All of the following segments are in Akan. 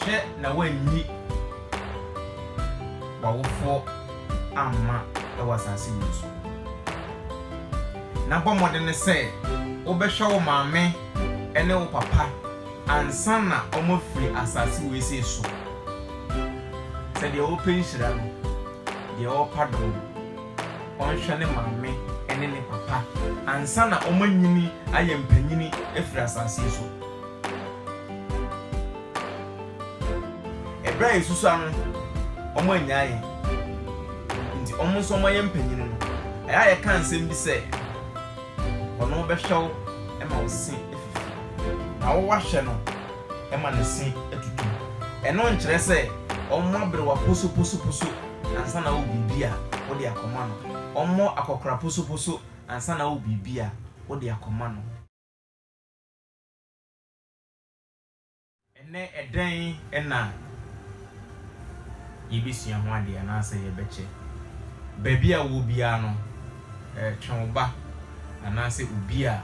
She na wanyi wawofo amma ewa asase yi so. Na bomode ne se obehwe wo maame ene wo papa ansa na omofiri asase we se so. Se de open shira no de opadom onhwe ne maame ene ne papa ansa na omanyini ayempanyini efiri asase so. Ebra isusu anu omanyaaye nti omunso omayempanyini no aya kan sem bi se ono behwew ema wo se efifi na wo wahwe no ema ne se etutu eno nkyere se ommo abre wa poso ansa na wo bibia wo de akoma no ommo akokora poso ansa na wo bibia wo de akoma no ene eden ena yibisua ho ade na asa yebeche baby a wo bia no twonba anase obi a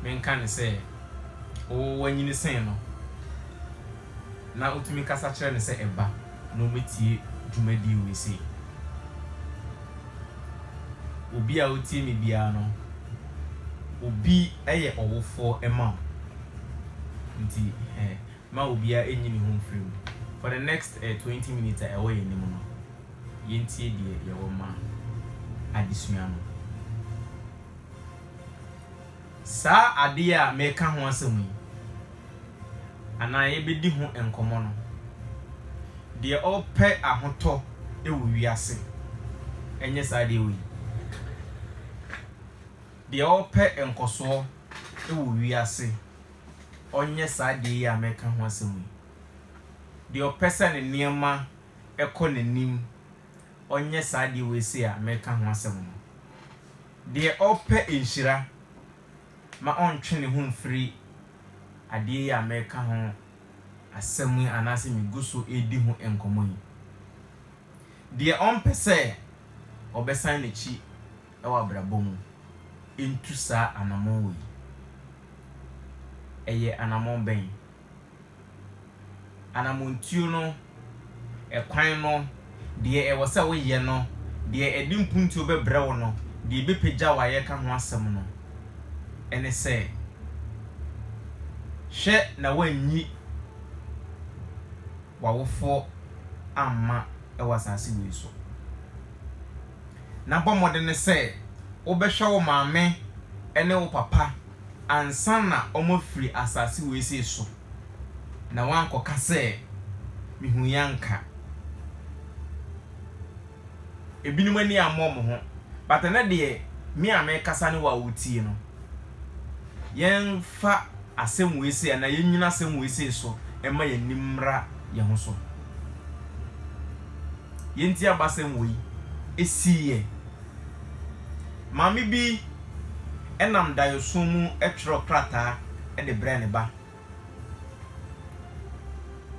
menka ne se o wanyini sen no na utumi kasa kire ne se eba no metie dwumadi we se obi a utie me bia no obi eye owofo ema nti ma obi a enyini ho mfiri for the next 20 minutes away nim no yentie die ye wo ma adisua no sa ade a meka ho asem yi ana ye bedi ho enkomo no de ope ahoto ewu wiase enye sa de wi de ope enkoso ewu wiase onye sa de ya meka ho asem yi de opesa ne niema ekọ nanim onye sa de we se a meka ho asem no de ope enhira ma ontwe ne ho mfiri ade ya meka ho asem anase miguso edi ho enkomo yi de ompese obesan ne chi ewa brabomu entu sa anamon we eye anamon ben anamontuo no ekwan no de ewose wo ye no de edi mpuntuo bebre wo no de bepagya wa ye ka ho asem no ene se hwe na wanyi wawofo amma ewa asase we so na bomode ne se obehwe wo maame ene wo papa ansa na omofiri asase we se so na wankoka se mihu yanka ebinum ani amom ho but na de mi ame kasa ne wa wutie no yen fa asem we se na yenyina asem we se so ema yenimra ye ho so yenti abasem we esiye mami bi enam dayosumu etro krata e de bre ne ba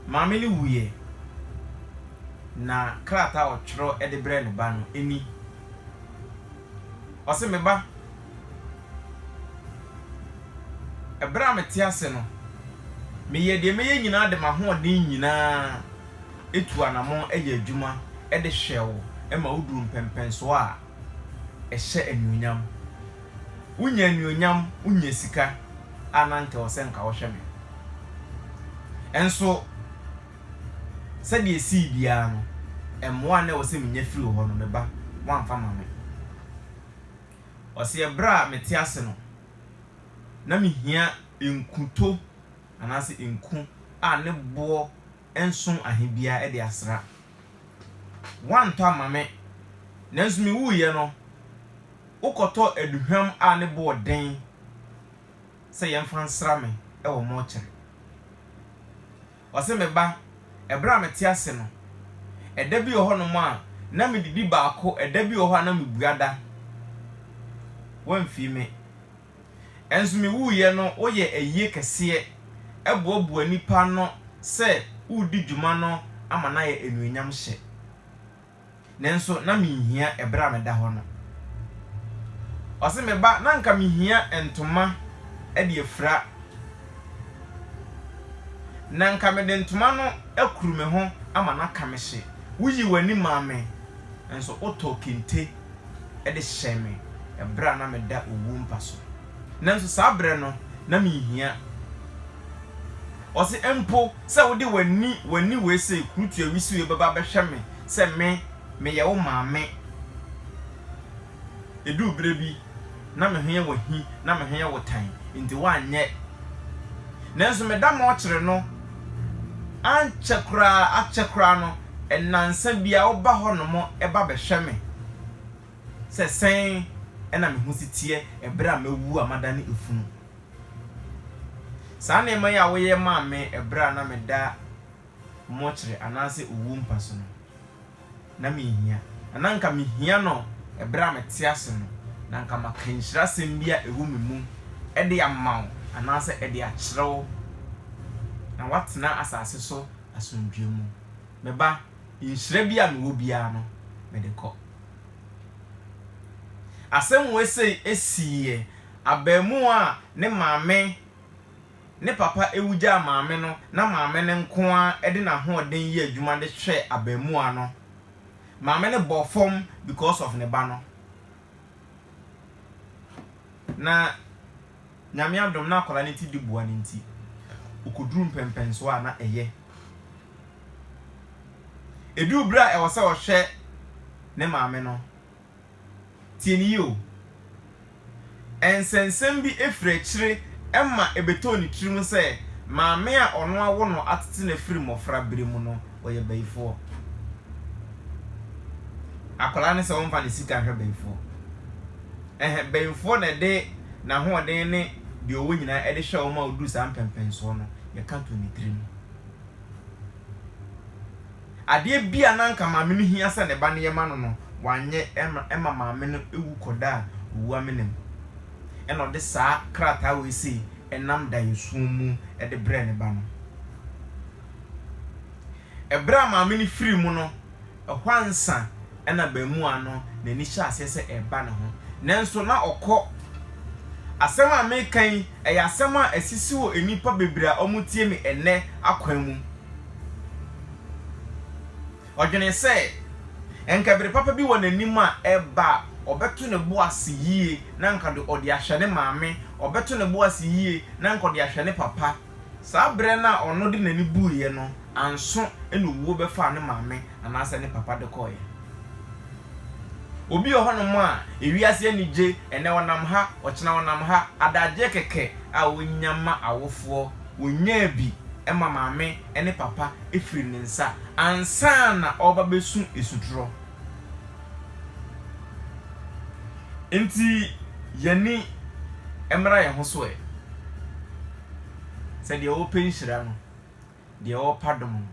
mami ni wuye na krata otro e de bre ne ba no eni ose me ba ebra metiase no me ye de me ye nyina de ma ho de nyina etu anamo eye adwuma e de hwewo e ma wuduru mpempenso a ehye anuonyam unya anuonyam unya sika anante osenka wo hweme enso se de esi bia no emmoa na wo se menya firi ho no meba wanfa mame ose ebra metiase no na mihia enkuto anase enku a ne bo enson ahebia e de asra wanto amame nanso mi wuye no ukoto aduhwam a ne bo den se yemfa nsra me e wo mo kire ose meba ebra metiase no eda bi ho no mo a na medidi baako eda bi ho na mebuada wamfi me enso mi wuye no oye eyi kese eboaboa nipa no se udi dwuma no ama na ye enuonyam hye nenso na mihia ebra meda ho no ose me ba na nka mihia entoma e de efra na nka me de ntoma no akuru me ho ama na ka me hye wuyi wani maame enso oto kente e de hye me ebra na me da owu mpa so nanso saa bre no na me hia ose empo se wo de wani we se krutu awisi we baba be hye me se me ye wo maame edu bre bi na me hia wahi na me hia wo tan nti wa anye nanso me da mo kire no achekra no enansa bia wo ba ho no mo e ba be hwe me se sen ena me hu sitie ebra mawu amada ne efunu sa na ema ya wo ye ma me ebra na me da mo kire anase owu mpa so no na me hia ananka me hia no ebra me te ase no na nka makanhyira sembia ewu me mu e de amaw anase e de akyerew na watena asase so asomdwe mu meba inhyira bia me wo bia no me de kɔ asem we sei esiye abamu a ne maame ne papa ewuja maame no na maame ne nko a e de na ho oden yi adwuma de hwɛ abamu a no maame ne bɔ fom because of ne ba no na nyame adom na akola ne ti di bua ne nti okuduru mpempenso a na eye edu bra e wose wo hwɛ ne maame no tieni yo ensensem bi efrechire emma ebeto ni tirim sɛ maame a ɔno awo no atete na firi mofra bere mu no ɔyɛ bayifo akola ne sɛ wonfa ne sika hwɛ bayifo bayifo na de na ho ɔden ne de owo nyina e de hwɛ wo ma odu sa mpempenso no ye kanto ni tirim ade bia na nka maame no hia sɛ ne ba ne yema no no wanye ema maame no ewu koda owu amenem eno de saa krata we si enam da yesum mu e de bre ne ba no ebra maame no firi mu no ehwansa ena ba mu ano na ni hya asese eba ne ho nanso na okọ asem a mekan eya asem a asisi wo enipa bebra omutie me enne akwan mu odwene se enkabere papa bi wɔ nanim a eba obeto ne bo ase yie na nka de odi ahwe ne maame obeto ne bo ase yie na nka de ahwe ne papa saa bre na ono de nani buye no anso enu wo befa ne maame anase ne papa de koye obi ohonom a ewiase anije ene wonam ha ochena wonam ha adaje keke a wonyama awofo wonya bi ema maame ene papa efiri ne nsa ansa na oba besu esutro enti yani emra ye ho so e se de o penhyira no de o padom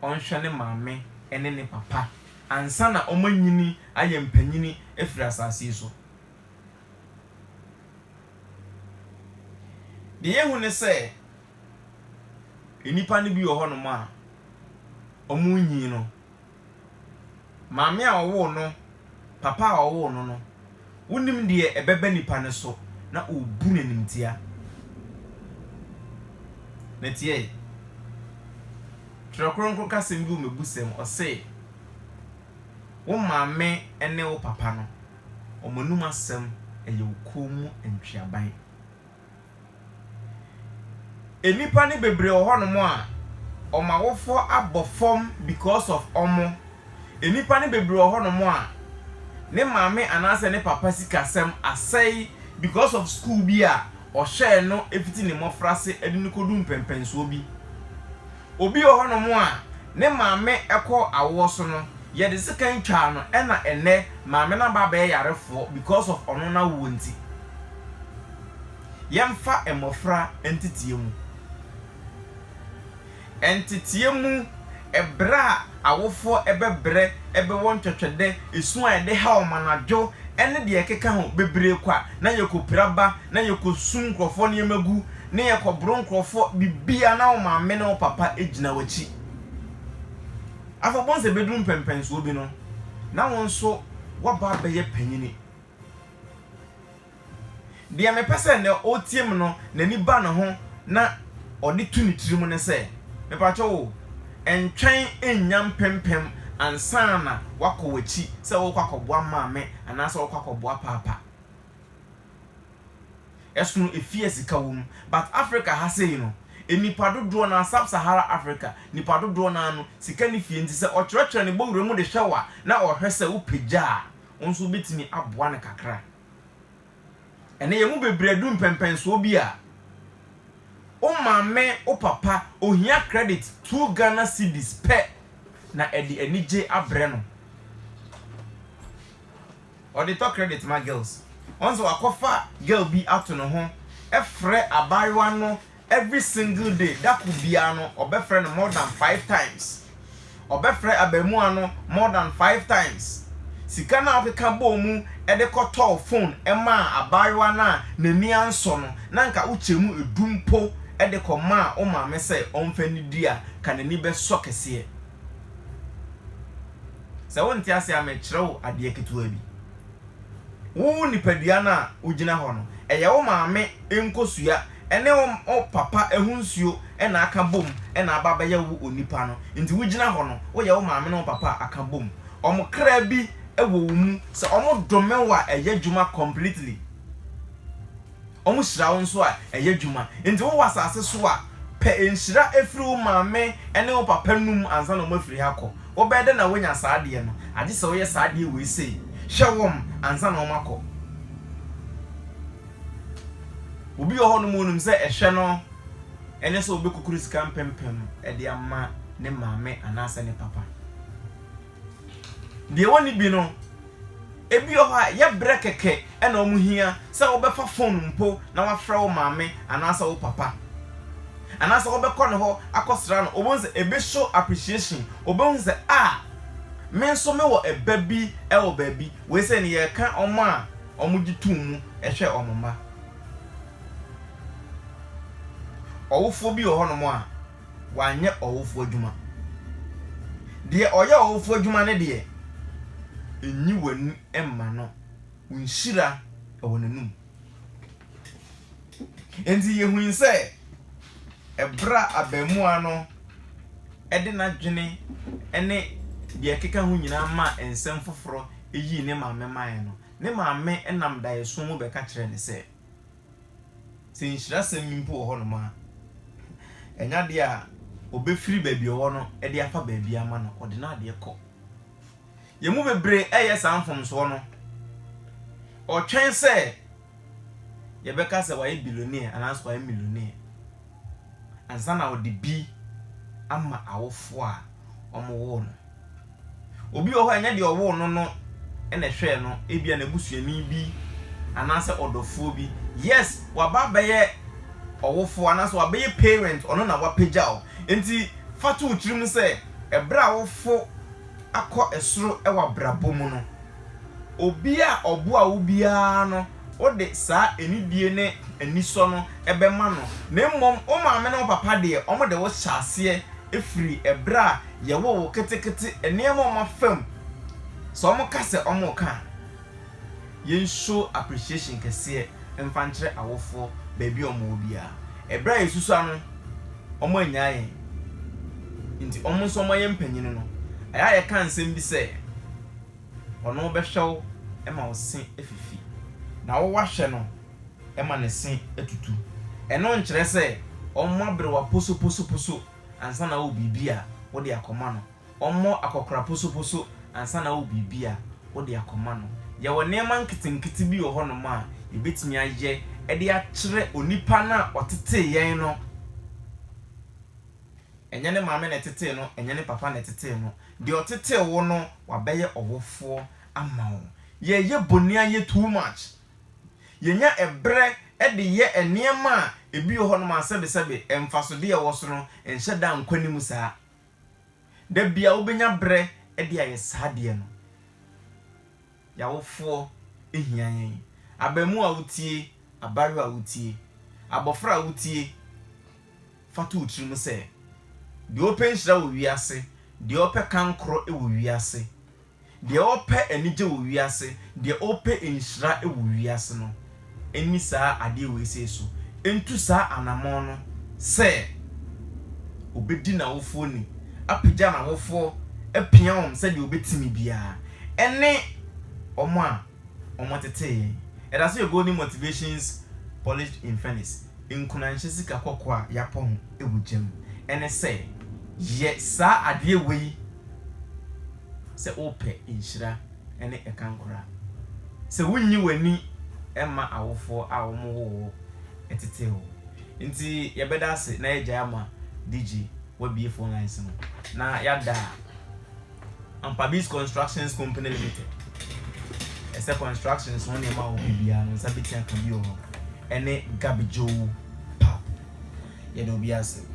onhwe ne maame ene ne papa ansa na omanyini aye mpanyini efiri asase so de yehu ne se enipa ne bi wo hono ma omunyi no maame a owo no papa a owo no wonim de ebeba nipa ne so na obu nanimtia na tie trokronko kasem bi o mebusem o se wo maame ene wo papa no omanum asem eye wokomu entwiaban enipa ne bebre ohonom a omawofo abofom because of omo enipa ne bebre ohonom a ne maame anase ne papa sikasem asai because of school bi a o share no efiti ne mofrase edini kodu mpempenso bi obi ohonom a ne maame ekọ awo so no ye de sekan twa no ena ene maame na baba yarefo because of ono na wonti yemfa emofra entitie mu ebra awofo ebebre ebe won twetwede esu a de ha omanadwo ene de ekeka ho bebre kwa na yekopiraba na yekosum nkrofo ne yemagu na yekobro nkrofo bibia na o maame na o papa ejina wachi afobon se bedrum pempenso bi no na won so waba beye panyini de me pese ne otiem no nani ba ne ho na ɔde tu ne tirim ne sɛ mepacho wo entwen enyam pempem ansana wakɔ wachi sɛ wo kwakɔboa maame anaasɛ wo kwakɔboa papa ɛsono efie sika wom but Africa ha sei no enipa dodoɔ na sub-Sahara Africa nipa dodoɔ na no sika ne fie nti sɛ ɔkyerɛkyerɛ ne bɔwura mu de hwɛwa na ɔhwɛ sɛ wo pagya onso betimi aboa ne kakra ene yemu bebre du mpempenso bi a o maame o papa ohia credit 2 Ghana cedis pe na edi enije abre no o de to credit ma girls once wakofa girl bi ato no ho efre abayewa no every single day that could be no obefre no more than 5 times obefre abemu ano more than 5 times sika na okeka bomu e de kɔtɔ phone e ma abayewa na nani anso no na nka uchemu edumpo e de kɔma o maame sɛ ɔmfa ni dia kanani be so kɛse sɛ wonte ase amekyerɛw ade ketewa bi wo nipadua na ugina hɔ no ɛyɛ wo maame enkosua ene o papa ehunsuo e na aka bom e na aba bɛyɛ wo onipa no nti wugina hɔ no wo yɛ wo maame no papa aka bom ɔmokra bi ewo mu se omo domewa eye djuma completely omo hira wo nso a eye djuma nti wo wasase so a pe enhira efiri wo maame ene wo papa num ansa na mo afiri hakɔ wo bɛde na wonya saade no age se wo ye saade we sei hwewom ansa na wo makɔ obi ho no mu num se ehwe no ene se obekukuru sika mpempem e de ama ne maame anasa ne papa de woni bi no ebi ho a ye brekeke e na omuhia se wo befa phone mpo na wafra wo maame anasa wo papa anasa wo bekɔ ne ho akosra no obonze ebe show appreciation obonze me nso me wo eba bi e wo ba bi we se ne ye ka omo a omo gitum mu ehwe omoma owufo bi ho no mo a wanye owufo adwuma de oye owufo adwuma ne de enyi wanu emma no unhira ewonanum enti yehun se ebra abemua no ede na dwene ene de keka ho nyina ma ensem foforo eyi ne maame man no ne maame enam dae so mu beka kire ne se nhira sem mpo ho no ma enya de a obefiri baabi ho no ede afa baabi ama no ode na de kɔ yemu bebre eye sanfom so no o twen se ye beka se wa billionaire ananso wa millionaire ansa na odi bi ama awofo a omowo no obi o ho anya de owo no no ene hwe no ebia na busuani bi ananse odofo bi yes wa baba ye owofo ananso wa be parent ono na wa pagya enti fatu utrim se ebra awofo akɔ esoro ewa brabomu no obi a obo a ubia no ode saa enidie ne eniso no ebema no na mmom o maame no papa de omo de wo hyase efiri ebra ye wo ketekete enema o fam so omo ka se omo ka ye show appreciation kese emfankyere awofo baabi omo obia ebra yesusu ano omo anyaaye nti omo nso omo ye mpanyini no aya ye kan nsem bi se ono be hwew e ma wo sen efifi na wo wahwe no e ma ne sen etutu eno nkyere se omo abrewa poso ansa na wo bibia wo de akoma no omo akokora poso ansa na wo bibia wo de akoma no ye wo neema nkitinkiti bi wo ho no ma e betimi aye e de akyere onipa na otete yen no enye ne maame na tete no enye ne papa na tete no de otete wo no wabeye owofo ama wo ye bonia ye too much ye nya ebre e de ye enema ebi ho no ma sebe emfaso de ye wo so no enhye da nkwani mu saa da bia wo benya bre e de aye saade no ya wofo ehia yen abamu a wutie abaru a wutie abofra a wutie fatu utrim se de open hira wo wiase de ope kankro e wo wiase de ope enije wo wiase de ope enhira e wo wiase no eni saa ade we se so entu saa anamon no say obedi na wofo ni apagya na wofo apia wom se de obetimi bia ene omo tete and as you go ni motivations polished in fairness nkunanhye sika kokwa yapon ewugem ene say ye sa ade wei se ope inhira ene ekankora se wunyi wani ema awofo a womo etete ho nti yebeda ase na eja ama DJ wabie phone lines no na yada Ampabis Constructions Company Limited ese constructions won ema wo bia no sabiti aka bi ho ene gabijo pa ye do bi ase